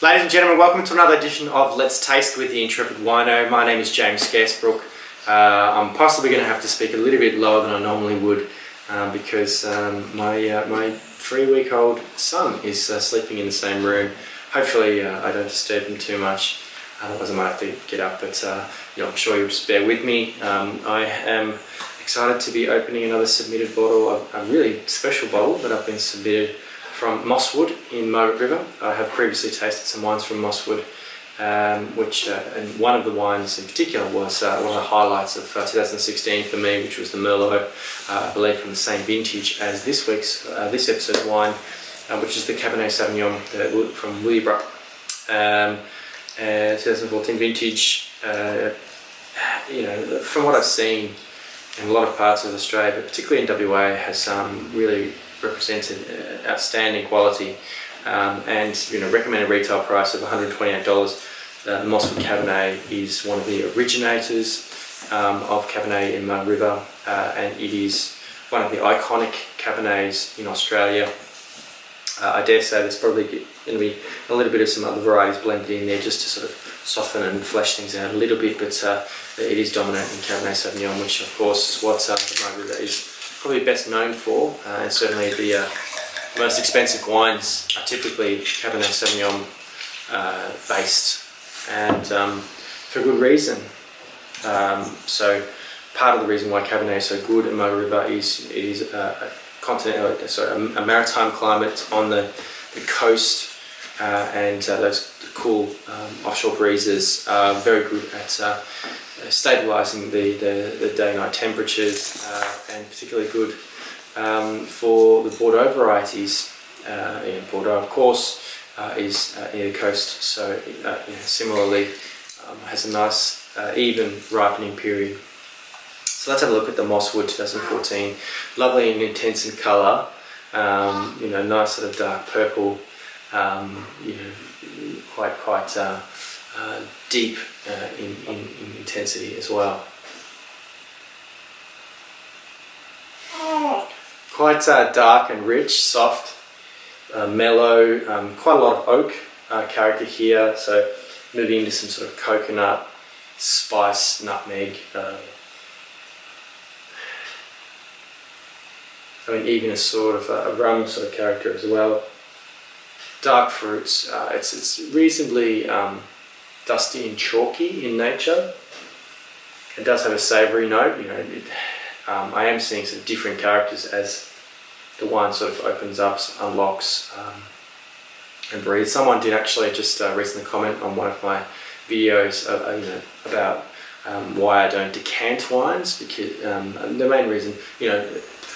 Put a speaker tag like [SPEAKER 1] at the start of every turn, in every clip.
[SPEAKER 1] Ladies and gentlemen, welcome to another edition of Let's Taste with the Intrepid Wino. My name is James Scaresbrook. I'm possibly going to have to speak a little bit lower than I normally would because my 3-week-old son is sleeping in the same room. Hopefully I don't disturb him too much, otherwise I might have to get up, but I'm sure you'll just bear with me. I am excited to be opening another submitted bottle, a really special bottle that I've been submitted from Mosswood in Margaret River. I have previously tasted some wines from Mosswood, and one of the wines in particular was one of the highlights of 2016 for me, which was the Merlot, I believe from the same vintage as this episode's wine, which is the Cabernet Sauvignon from Willybrook, 2014 vintage. From what I've seen in a lot of parts of Australia, but particularly in WA, has really represented outstanding quality, and recommended retail price of $128. The Mosswood Cabernet is one of the originators of Cabernet in Margaret River, and it is one of the iconic Cabernets in Australia. I dare say there's probably going to be a little bit of some other varieties blended in there just to sort of soften and flesh things out a little bit, but it is dominant in Cabernet Sauvignon, which of course is what Margaret River is probably best known for, and certainly the most expensive wines are typically Cabernet Sauvignon based, and for good reason. So part of the reason why Cabernet is so good at Margaret River is it is a maritime climate on the coast, and those cool offshore breezes are very good at stabilising the day-night temperatures, and particularly good for the Bordeaux varieties. Bordeaux, of course, is near the coast, so similarly has a nice even ripening period. So let's have a look at the Mosswood 2014. Lovely and intense in colour, nice sort of dark purple, quite deep in intensity as well. Quite dark and rich, soft, mellow, quite a lot of oak character here, so moving into some sort of coconut, spice, nutmeg, even a sort of a rum sort of character as well. Dark fruits, it's reasonably dusty and chalky in nature. It does have a savoury note. I am seeing some different characters as the wine sort of opens up, unlocks, and breathes. Someone did actually just recently comment on one of my videos, about why I don't decant wines, because the main reason,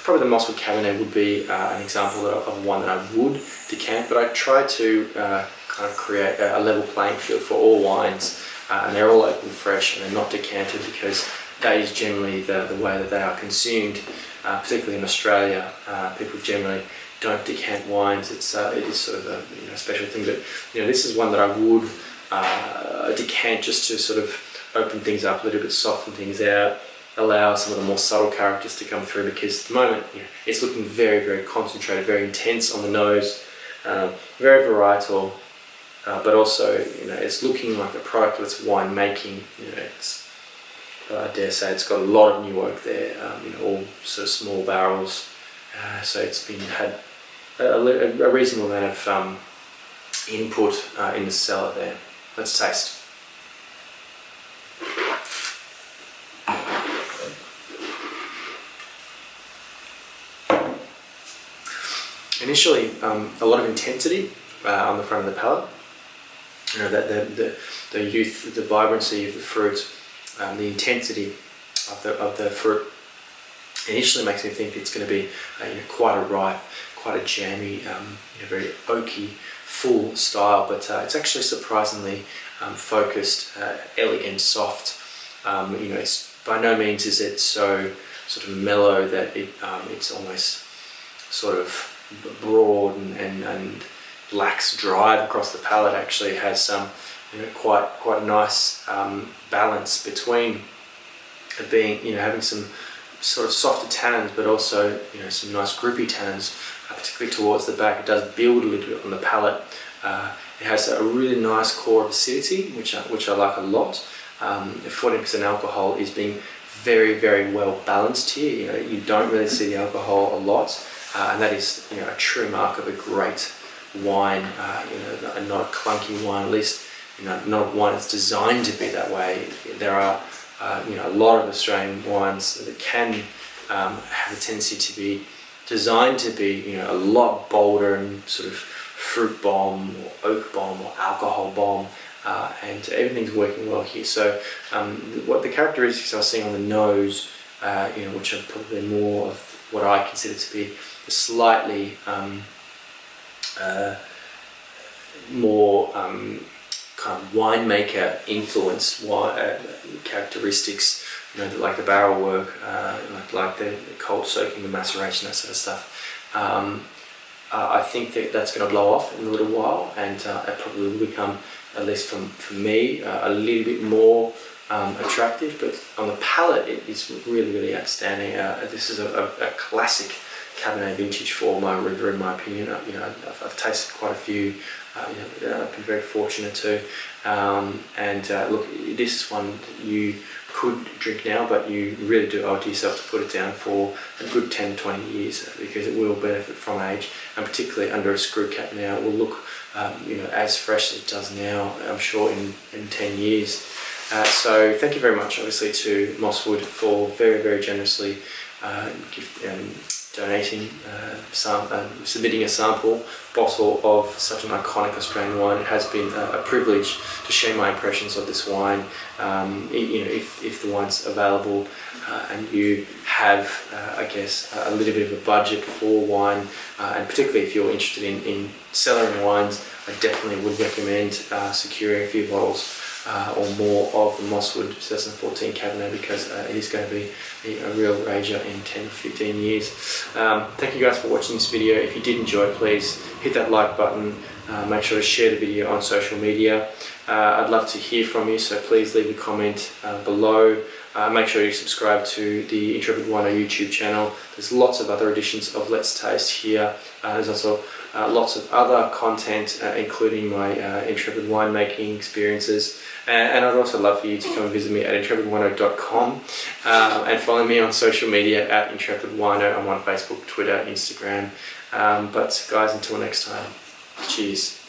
[SPEAKER 1] probably the Mosswood Cabernet would be an example of one that I would decant, but I try to kind of create a level playing field for all wines, and they're all open fresh and they're not decanted, because that is generally the way that they are consumed, particularly in Australia. People generally don't decant wines. It is sort of a special thing, but this is one that I would decant just to sort of open things up a little bit, soften things out, allow some of the more subtle characters to come through, because at the moment it's looking very, very concentrated, very intense on the nose, very varietal, but also it's looking like a product of its wine making. I dare say it's got a lot of new oak there, all sort of small barrels, so it's had a reasonable amount of input in the cellar there. Let's taste. Initially, a lot of intensity on the front of the palate. The youth, the vibrancy of the fruit, the intensity of the fruit initially makes me think it's going to be quite a ripe, quite a jammy, very oaky, full style, but it's actually surprisingly focused, elegant, soft. It's by no means is it so sort of mellow that it's almost sort of broad and lax drive across the palate. Actually has some quite nice balance between it being having some sort of softer tannins, but also some nice grippy tannins particularly towards the back. It does build a little bit on the palate. It has a really nice core of acidity, which I like a lot. 14% alcohol is being very, very well balanced here. You don't really see the alcohol a lot, and that is a true mark of a great wine. Not a clunky wine, at least not a wine that's designed to be that way. There are a lot of Australian wines that can have a tendency to be designed to be a lot bolder and sort of fruit bomb or oak bomb or alcohol bomb. And everything's working well here. So what the characteristics I was seeing on the nose, which are probably more of what I consider to be the slightly more kind of winemaker influenced characteristics, like the barrel work, like the cold soaking, the maceration, that sort of stuff. I think that's going to blow off in a little while, and it probably will become, at least for me, a little bit more attractive. But on the palate, it's really, really outstanding. This is a classic Cabernet vintage for Margaret River, in my opinion. I've tasted quite a few. I've been very fortunate to. Look, this is one you could drink now, but you really do owe it to yourself to put it down for a good 10-20 years, because it will benefit from age, and particularly under a screw cap now, it will look as fresh as it does now, I'm sure, in 10 years. So thank you very much, obviously, to Mosswood for very, very generously donating, submitting a sample bottle of such an iconic Australian wine. It has been a privilege to share my impressions of this wine. If the wine's available and you have, I guess, a little bit of a budget for wine, and particularly if you're interested in cellaring wines, I definitely would recommend securing a few bottles or more of the Mosswood 2014 Cabernet, because it is going to be a real rager in 10-15 years. Thank you guys for watching this video. If you did enjoy it, please hit that like button. Make sure to share the video on social media. I'd love to hear from you, so please leave a comment below. Make sure you subscribe to the Intrepid Wino YouTube channel. There's lots of other editions of Let's Taste here. There's also lots of other content, including my Intrepid winemaking experiences. And I'd also love for you to come and visit me at intrepidwino.com and follow me on social media at Intrepid Wino. I'm on Facebook, Twitter, Instagram. But guys, until next time, cheers.